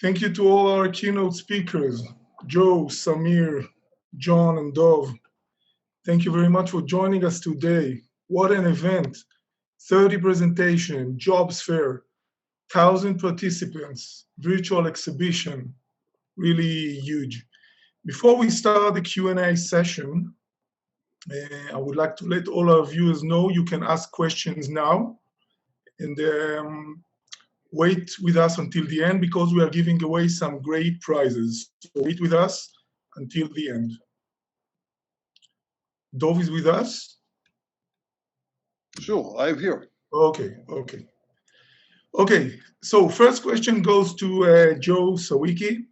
Thank you to all our keynote speakers, Joe, Samir, John, and Dov. Thank you very much for joining us today. What an event. 30 presentation, jobs fair, 1,000 participants, virtual exhibition, really huge. Before we start the Q&A session, I would like to let all our viewers know you can ask questions now and wait with us until the end because we are giving away some great prizes. So wait with us until the end. Dov is with us? Sure, I'm here. Okay. So first question goes to Joe Sawicki.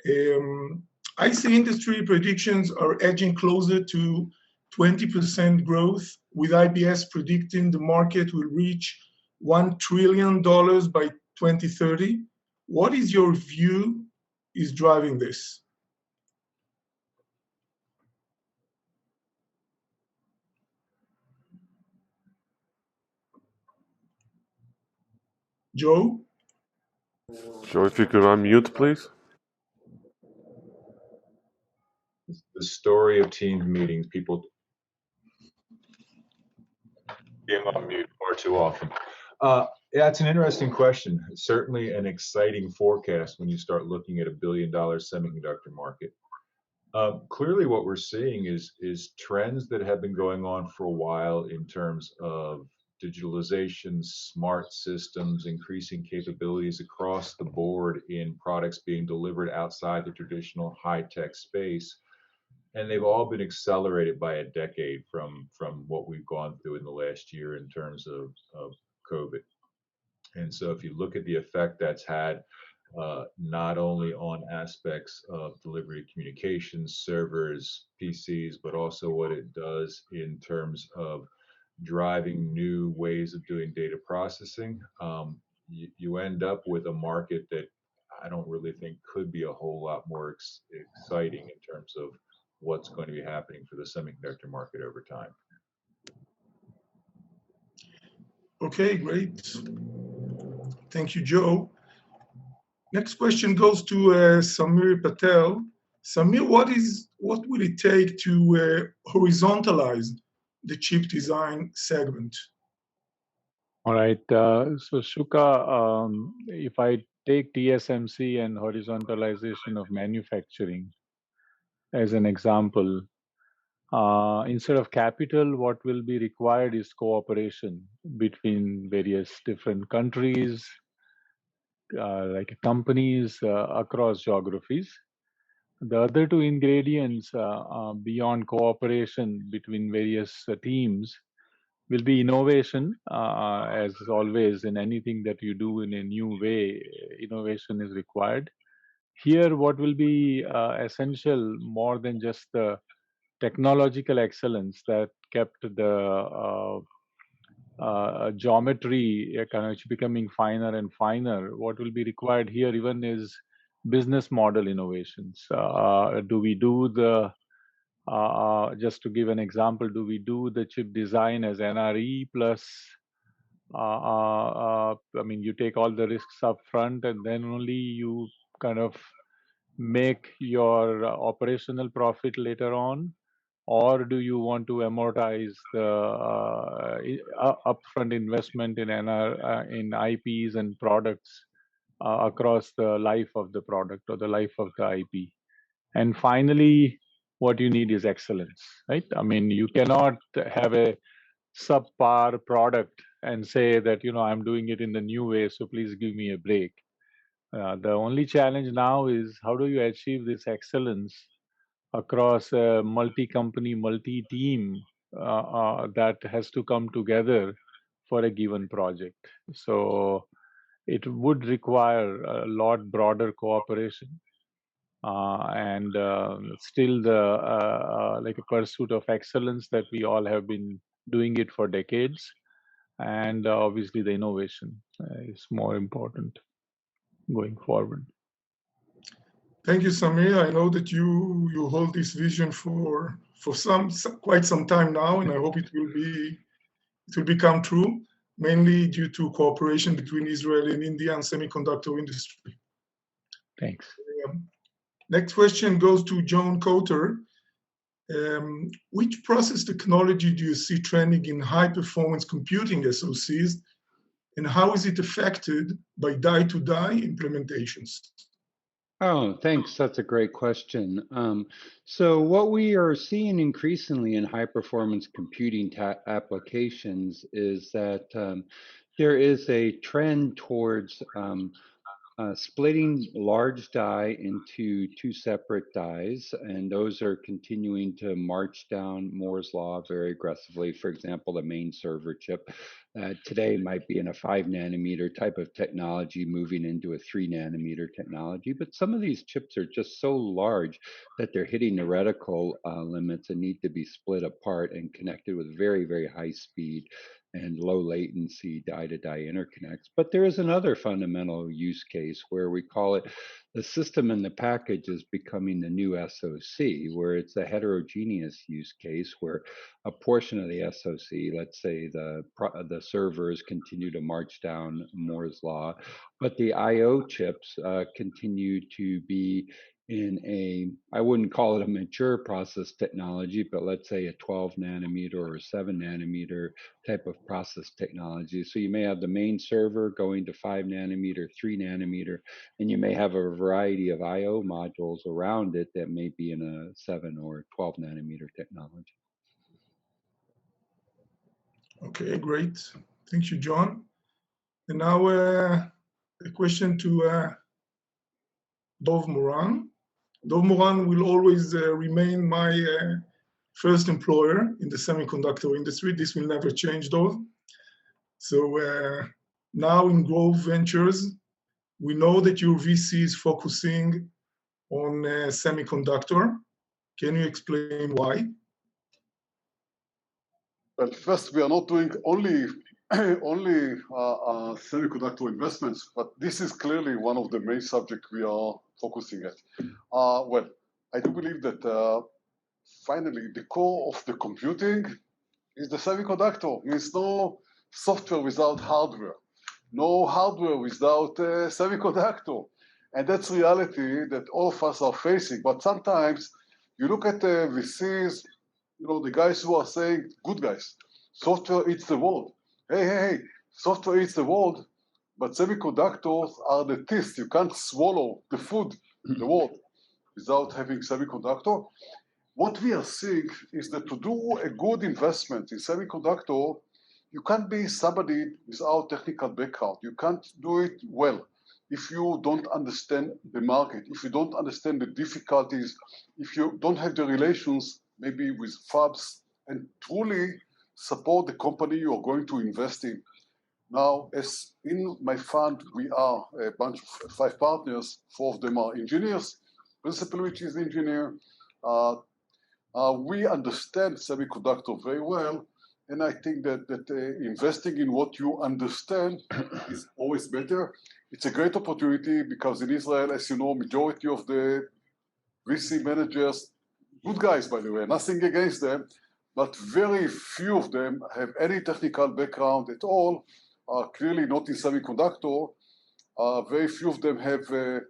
IC industry predictions are edging closer to 20% growth, with IBS predicting the market will reach $1 trillion by 2030. What is your view is driving this? Joe? Joe, if you could unmute, please. The story of team meetings, people being on mute far too often. Yeah, it's an interesting question. Certainly an exciting forecast when you start looking at $1 billion semiconductor market. Clearly what we're seeing is trends that have been going on for a while in terms of digitalization, smart systems, increasing capabilities across the board in products being delivered outside the traditional high-tech space. And they've all been accelerated by a decade from what we've gone through in the last year in terms of COVID. And so if you look at the effect that's had not only on aspects of delivery communications, servers, PCs, but also what it does in terms of driving new ways of doing data processing, you end up with a market that I don't really think could be a whole lot more exciting in terms of what's going to be happening for the semiconductor market over time. Okay, great. Thank you, Joe. Next question goes to Samir Patel. Samir, what will it take to horizontalize the chip design segment? All right, so Shuka, if I take TSMC and horizontalization of manufacturing as an example, instead of capital, what will be required is cooperation between various different countries, like companies across geographies. The other two ingredients beyond cooperation between various teams will be innovation. As always, in anything that you do in a new way, innovation is required. Here, what will be essential more than just the technological excellence that kept the geometry kind of becoming finer and finer. What will be required here even is business model innovations. Do we do the, just to give an example, do we do the chip design as NRE plus, I mean, you take all the risks up front and then only you kind of make your operational profit later on? Or do you want to amortize the upfront investment in in IPs and products across the life of the product or the life of the IP? And finally, what you need is excellence, right? I mean, you cannot have a subpar product and say that, I'm doing it in the new way, so please give me a break. The only challenge now is how do you achieve this excellence across a multi-company, multi-team that has to come together for a given project. So it would require a lot broader cooperation and still the like a pursuit of excellence that we all have been doing it for decades. And obviously the innovation is more important going forward. Thank you, Samir. I know that you hold this vision for quite some time now, and I hope it will become true, mainly due to cooperation between Israel and India and semiconductor industry. Thanks. Next question goes to John Koeter. Which process technology do you see trending in high-performance computing SoCs, and how is it affected by die-to-die implementations? Oh, thanks. That's a great question. So what we are seeing increasingly in high-performance computing applications is that there is a trend towards splitting large die into two separate dies, and those are continuing to march down Moore's law very aggressively. For example, the main server chip today might be in a 5 nanometer type of technology moving into a 3 nanometer technology, but some of these chips are just so large that they're hitting the reticle limits and need to be split apart and connected with very, very high speed and low latency die-to-die interconnects. But there is another fundamental use case where we call it the system in the package is becoming the new SoC, where it's a heterogeneous use case where a portion of the SoC, let's say the servers continue to march down Moore's law, but the I/O chips continue to be in a, I wouldn't call it a mature process technology, but let's say a 12 nanometer or a 7 nanometer type of process technology. So you may have the main server going to 5 nanometer, 3 nanometer, and you may have a variety of I/O modules around it that may be in a 7 or 12 nanometer technology. Okay, great. Thank you, John. And now a question to Dov Moran. Dov Moran will always remain my first employer in the semiconductor industry. This will never change, Dov. So now in Growth Ventures, we know that your VC is focusing on semiconductor. Can you explain why? Well, first, we are not doing only semiconductor investments, but this is clearly one of the main subjects we are focusing at. Well, I do believe that finally the core of the computing is the semiconductor. Means no software without hardware, no hardware without semiconductor, and that's reality that all of us are facing. But sometimes you look at the VCs, you know, the guys who are saying, good guys, software eats the world. Hey, software eats the world, but semiconductors are the teeth. You can't swallow the food, the world, without having semiconductor. What we are seeing is that to do a good investment in semiconductor, you can't be somebody without technical background. You can't do it well if you don't understand the market, if you don't understand the difficulties, if you don't have the relations maybe with fabs and truly support the company you are going to invest in. Now, as in my fund, we are a bunch of 5 partners. 4 of them are engineers, principal which is engineer. We understand semiconductor very well, and I think that investing in what you understand is always better. It's a great opportunity because in Israel, as you know, majority of the VC managers, good guys, by the way, nothing against them, but very few of them have any technical background at all, clearly not in semiconductor. Very few of them have a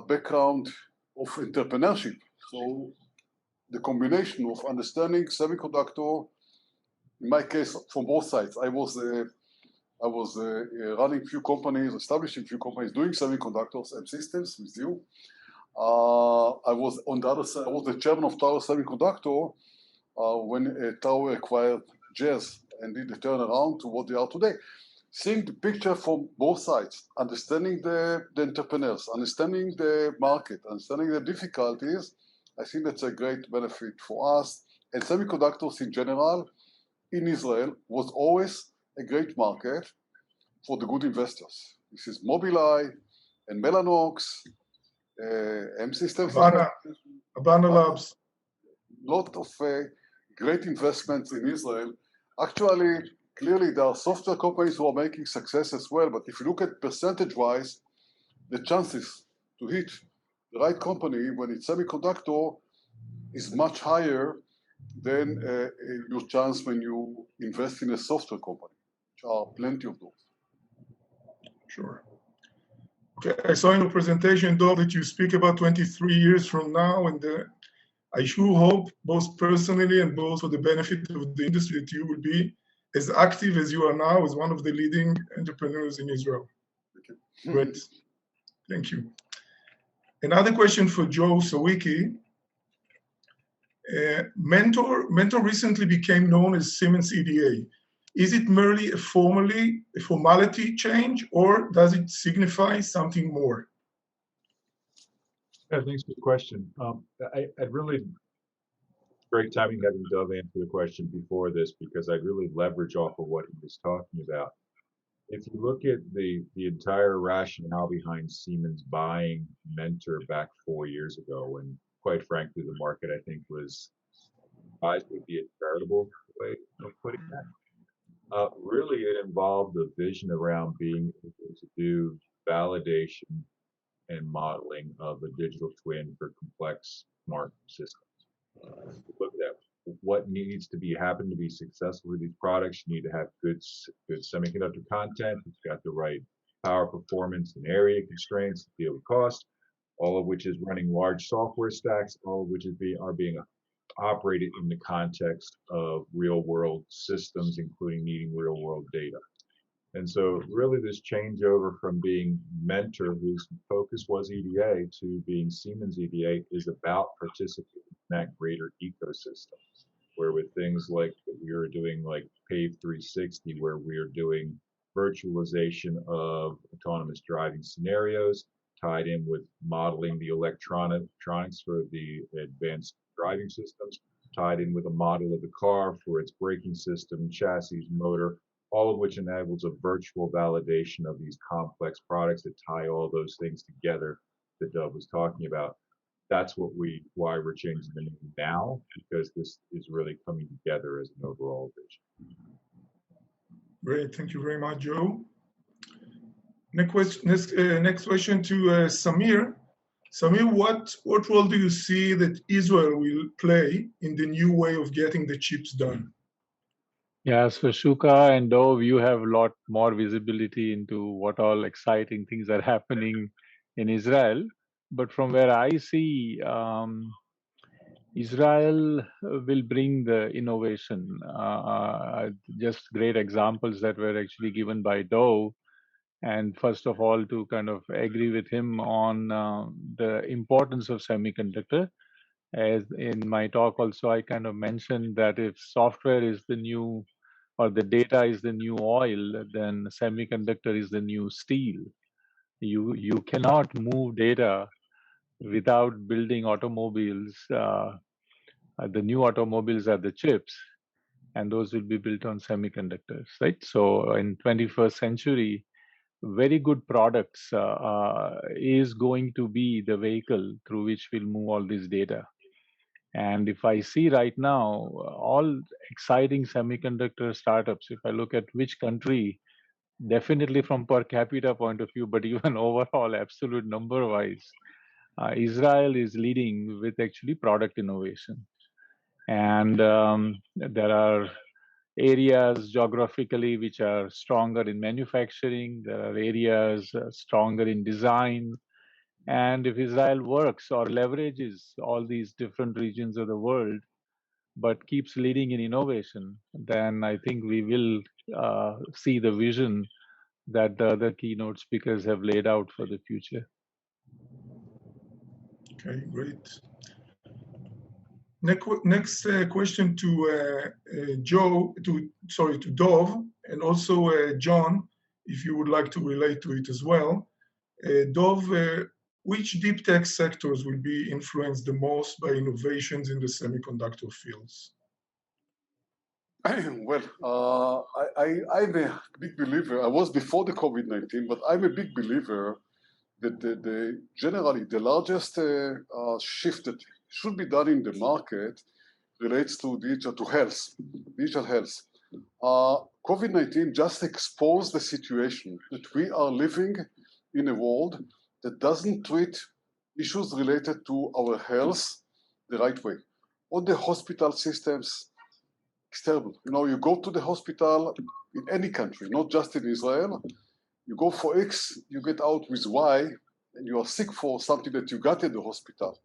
background of entrepreneurship. So the combination of understanding semiconductor, in my case, from both sides, I was running few companies, establishing few companies, doing semiconductors and systems with you. I was on the other side, I was the chairman of Tower Semiconductor when Tower acquired Jazz and did the turnaround to what they are today. Seeing the picture from both sides, understanding the entrepreneurs, understanding the market, understanding the difficulties, I think that's a great benefit for us. And semiconductors in general, in Israel, was always a great market for the good investors. This is Mobileye and Mellanox, M-Systems. Habana Labs. Lot of great investments in Israel. Actually, clearly there are software companies who are making success as well, but if you look at percentage-wise, the chances to hit the right company when it's semiconductor is much higher than your chance when you invest in a software company, which are plenty of those. Sure. Okay, I saw in your presentation, Dov, that you speak about 23 years from now, and I sure hope, both personally and both for the benefit of the industry, that you will be as active as you are now as one of the leading entrepreneurs in Israel. Great, thank you. Another question for Joe Sawicki. Mentor recently became known as Siemens EDA. Is it merely a formality change, or does it signify something more? Yeah, thanks for the question. I'd really great timing having Dov answer the question before this, because I'd really leverage off of what he was talking about. If you look at the entire rationale behind Siemens buying Mentor back 4 years ago, and quite frankly, the market, I think, was advised would be a charitable way of putting that. Really, it involved a vision around being able to do validation and modeling of a digital twin for complex smart systems. Look at what needs to happen to be successful with these products. You need to have good semiconductor content. It's got the right power, performance, and area constraints to deal with cost, all of which is running large software stacks, all of which are being operated in the context of real-world systems, including needing real-world data. And so really this changeover from being Mentor, whose focus was EDA, to being Siemens EDA is about participating in that greater ecosystem, where with things like we are doing like Pave 360, where we are doing virtualization of autonomous driving scenarios, tied in with modeling the electronics for the advanced driving systems, tied in with a model of the car for its braking system, chassis, motor, all of which enables a virtual validation of these complex products that tie all those things together that Dov was talking about. That's why we're changing the name now, because this is really coming together as an overall vision. Great, thank you very much, Joe. Next question to Samir. Samir, what role do you see that Israel will play in the new way of getting the chips done? Yes, for Shuka and Dov, you have a lot more visibility into what all exciting things are happening in Israel. But from where I see, Israel will bring the innovation. Just great examples that were actually given by Dov. And first of all, to kind of agree with him on the importance of semiconductor. As in my talk also, I kind of mentioned that if software is the new, or the data is the new oil, then semiconductor is the new steel. You cannot move data without building automobiles. The new automobiles are the chips, and those will be built on semiconductors, right? So in 21st century, very good products is going to be the vehicle through which we'll move all this data. And if I see right now, all exciting semiconductor startups, if I look at which country, definitely from per capita point of view, but even overall absolute number wise, Israel is leading with actually product innovation. And there are areas geographically which are stronger in manufacturing. There are areas stronger in design. And if Israel works or leverages all these different regions of the world, but keeps leading in innovation, then I think we will see the vision that the other keynote speakers have laid out for the future. Okay, great. Next question to to Dov, and also John, if you would like to relate to it as well. Dov, which deep tech sectors will be influenced the most by innovations in the semiconductor fields? Well, I'm a big believer. I was before the COVID-19, but I'm a big believer that generally the largest shift that should be done in the market relates to digital health. COVID-19 just exposed the situation that we are living in a world that doesn't treat issues related to our health the right way. All the hospital systems, it's terrible. You know, you go to the hospital in any country, not just in Israel, You go for X, you get out with Y, and you are sick for something that you got in the hospital.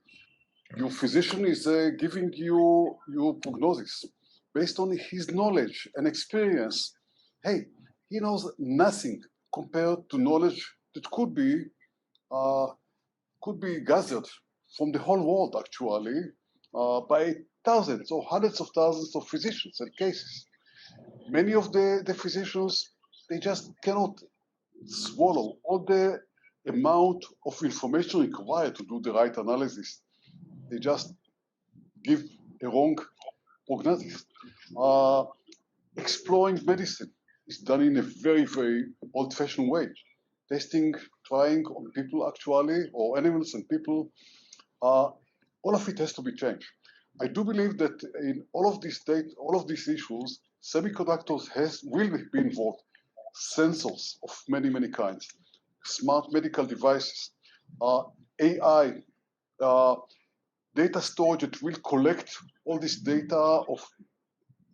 Your physician is giving you your prognosis based on his knowledge and experience. Hey, he knows nothing compared to knowledge that could be gathered from the whole world, actually, by thousands or hundreds of thousands of physicians and cases. Many of the physicians, they just cannot swallow all the amount of information required to do the right analysis. They just give a wrong prognosis. Exploring medicine is done in a very, very old-fashioned way. Testing, trying on people actually, or animals and people, all of it has to be changed. I do believe that in all of these issues, semiconductors will be involved. Sensors of many, many kinds, smart medical devices, AI, data storage that will collect all this data of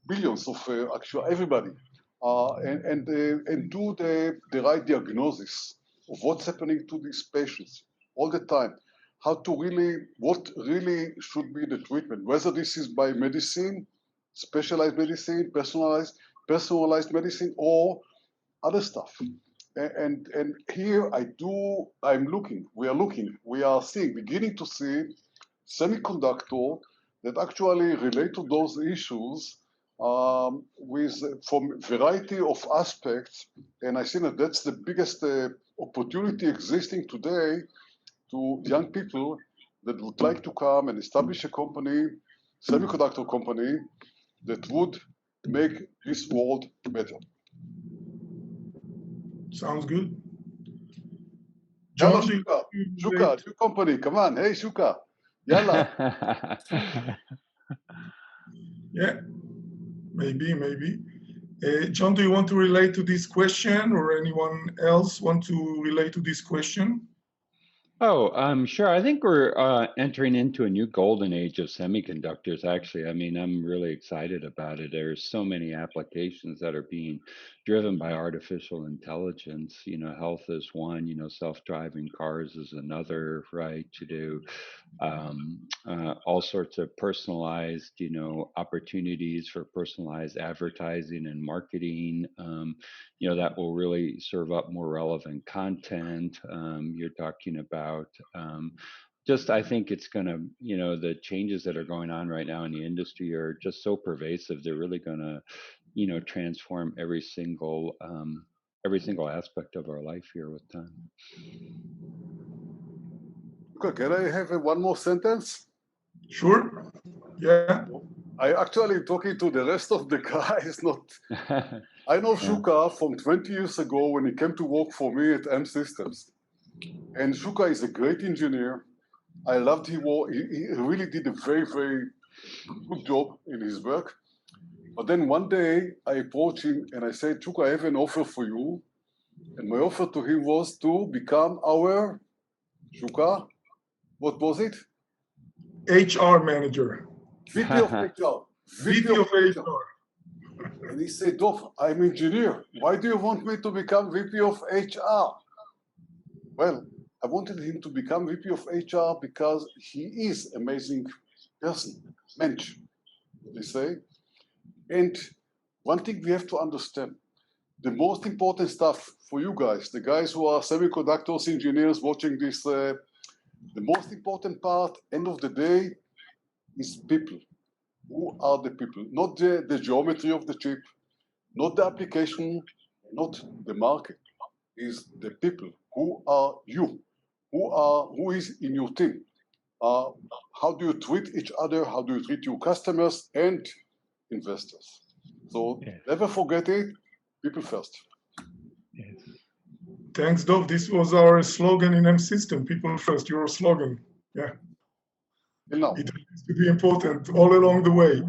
billions of actually everybody, and do the right diagnosis of what's happening to these patients all the time. What really should be the treatment, whether this is by medicine, specialized medicine, personalized medicine, or other stuff. And here we are beginning to see semiconductor that actually relate to those issues from variety of aspects. And I think that's the biggest opportunity existing today to young people that would like to come and establish a company, semiconductor company, that would make this world better. Sounds good. John, Shuka, new company, come on. Hey, Shuka. Yalla. Yeah, maybe. John, do you want to relate to this question, or anyone else want to relate to this question? Oh, sure. I think we're entering into a new golden age of semiconductors, actually. I mean, I'm really excited about it. There's so many applications that are being driven by artificial intelligence. You know, health is one, you know, self-driving cars is another, right? To do all sorts of personalized, you know, opportunities for personalized advertising and marketing, you know, that will really serve up more relevant content. You're talking about just, I think it's going to, you know, the changes that are going on right now in the industry are just so pervasive. They're really going to, you know, transform every single aspect of our life here with time. Okay, can I have one more sentence? Sure. Yeah. I actually talking to the rest of the guys, not. I know Shuka from 20 years ago when he came to work for me at M Systems. And Shuka is a great engineer. I loved his work. He really did a very, very good job in his work. But then one day I approached him and I said, Shuka, I have an offer for you. And my offer to him was to become our, Shuka, what was it? HR manager. VP of HR. VP of HR. And he said, Dov, I'm an engineer. Why do you want me to become VP of HR? Well, I wanted him to become VP of HR because he is an amazing person, mensch, they say. And one thing we have to understand, the most important stuff for you guys, the guys who are semiconductors engineers watching this, the most important part, end of the day, is people. Who are the people? Not the geometry of the chip, not the application, not the market. Is the people. Who are you? Who is in your team? How do you treat each other? How do you treat your customers and investors? So never forget it. People first. Yes. Thanks, Dov. This was our slogan in M System. People first. Your slogan. Yeah. No. It has to be important all along the way.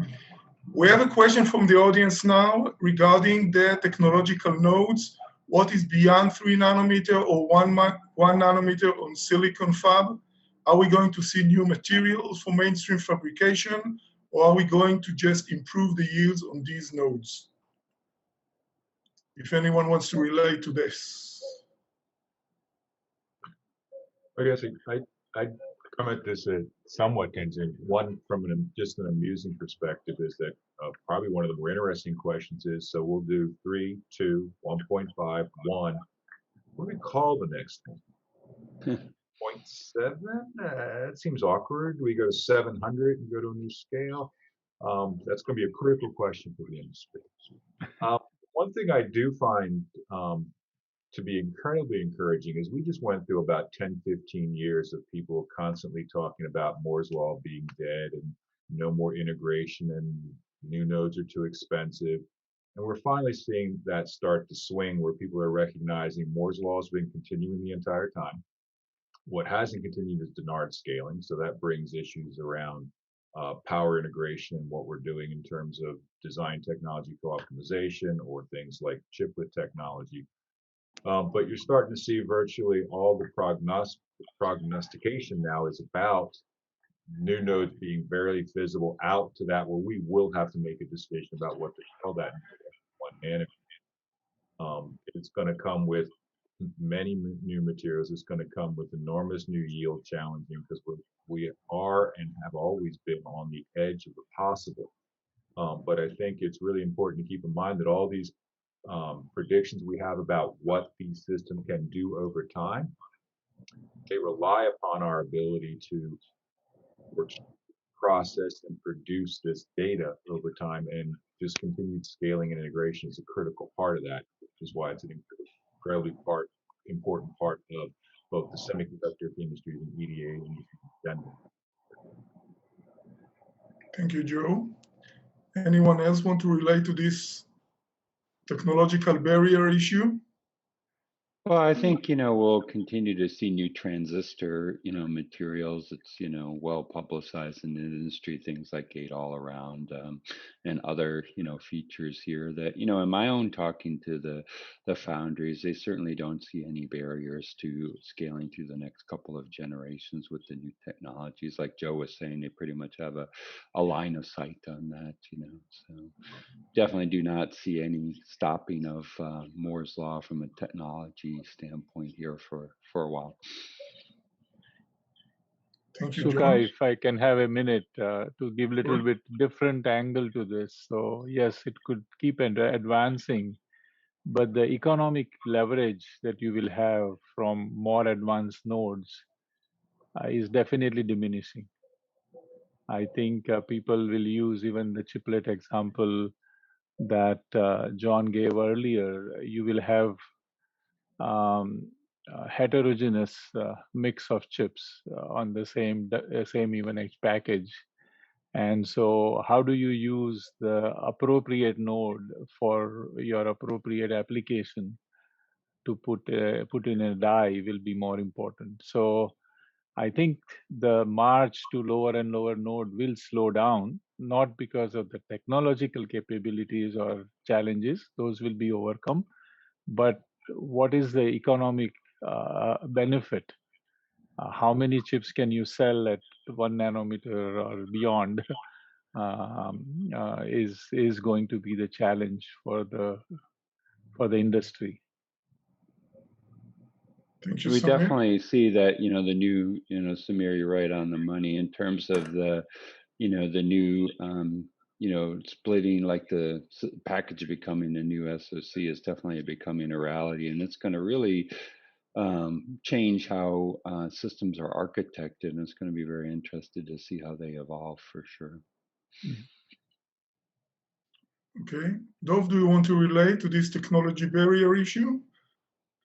We have a question from the audience now regarding the technological nodes. What is beyond 3 nanometer or 1 nanometer on silicon fab? Are we going to see new materials for mainstream fabrication, or are we going to just improve the yields on these nodes? If anyone wants to relate to this. I guess I come at this somewhat tangent. One from just an amusing perspective is that probably one of the more interesting questions is, so we'll do 3, 2, 1.5, 1. What do we call the next one? 0.7? That seems awkward. Do we go to 700 and go to a new scale? That's going to be a critical question for the industry. One thing I do find to be incredibly encouraging is we just went through about 10, 15 years of people constantly talking about Moore's Law being dead and no more integration and new nodes are too expensive. And we're finally seeing that start to swing where people are recognizing Moore's Law has been continuing the entire time. What hasn't continued is Dennard scaling. So that brings issues around power integration and what we're doing in terms of design technology co-optimization or things like chiplet technology. But you're starting to see virtually all the prognostication now is about new nodes being very visible out to that where we will have to make a decision about what to call that 1 nanometer. It's going to come with many new materials. It's going to come with enormous new yield challenging because we are and have always been on the edge of the possible. But I think it's really important to keep in mind that all these predictions we have about what these systems can do over time, they rely upon our ability to process and produce this data over time, and just continued scaling and integration is a critical part of that, which is why it's an incredibly important part of both the semiconductor industry and EDA industry in general. Thank you, Joe. Anyone else want to relate to this technological barrier issue? Well, I think, we'll continue to see new transistor, materials. It's, well publicized in the industry, things like gate-all-around and other, features here that, in my own talking to the foundries, they certainly don't see any barriers to scaling through the next couple of generations with the new technologies. Like Joe was saying, they pretty much have a line of sight on that, so definitely do not see any stopping of Moore's Law from a technology standpoint here for a while. Thank you, Shuka, John. if I can have a minute to give a little bit different angle to this. So yes, it could keep advancing, but the economic leverage that you will have from more advanced nodes is definitely diminishing. I think people will use even the chiplet example that John gave earlier. You will have heterogeneous mix of chips on the same even package. And so how do you use the appropriate node for your appropriate application to put in a die will be more important. So I think the march to lower and lower node will slow down, not because of the technological capabilities or challenges, those will be overcome, but what is the economic benefit? How many chips can you sell at 1 nanometer or beyond is going to be the challenge for the industry. Thank you, We Samir. definitely see that, the new, Samir, you're right on the money in terms of the, the new, splitting, like the package becoming a new SoC is definitely becoming a reality. And it's going to really change how systems are architected. And it's going to be very interesting to see how they evolve for sure. Okay. Dov, do you want to relate to this technology barrier issue?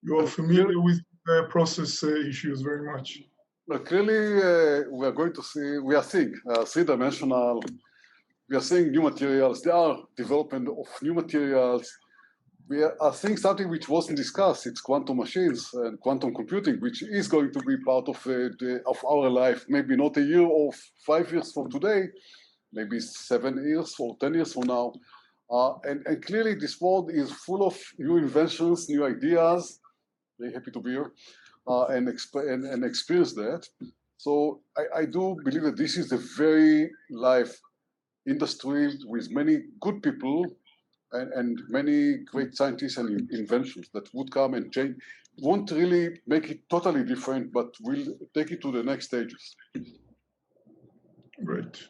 You are familiar with process issues very much. But clearly, we are going to see, we are seeing three-dimensional, we are seeing new materials. There are development of new materials. We are seeing something which wasn't discussed. It's quantum machines and quantum computing, which is going to be part of our life. Maybe not a year or 5 years from today, maybe 7 years or 10 years from now. And clearly, this world is full of new inventions, new ideas. Very happy to be here and experience that. So I do believe that this is a very live industry with many good people and many great scientists and inventions that would come and change, won't really make it totally different, but will take it to the next stages. Great.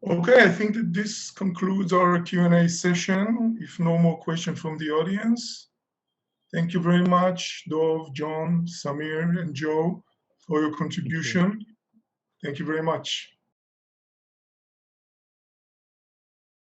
Okay, I think that this concludes our Q&A session. If no more questions from the audience, thank you very much, Dov, John, Samir, and Joe, for your contribution. Thank you very much.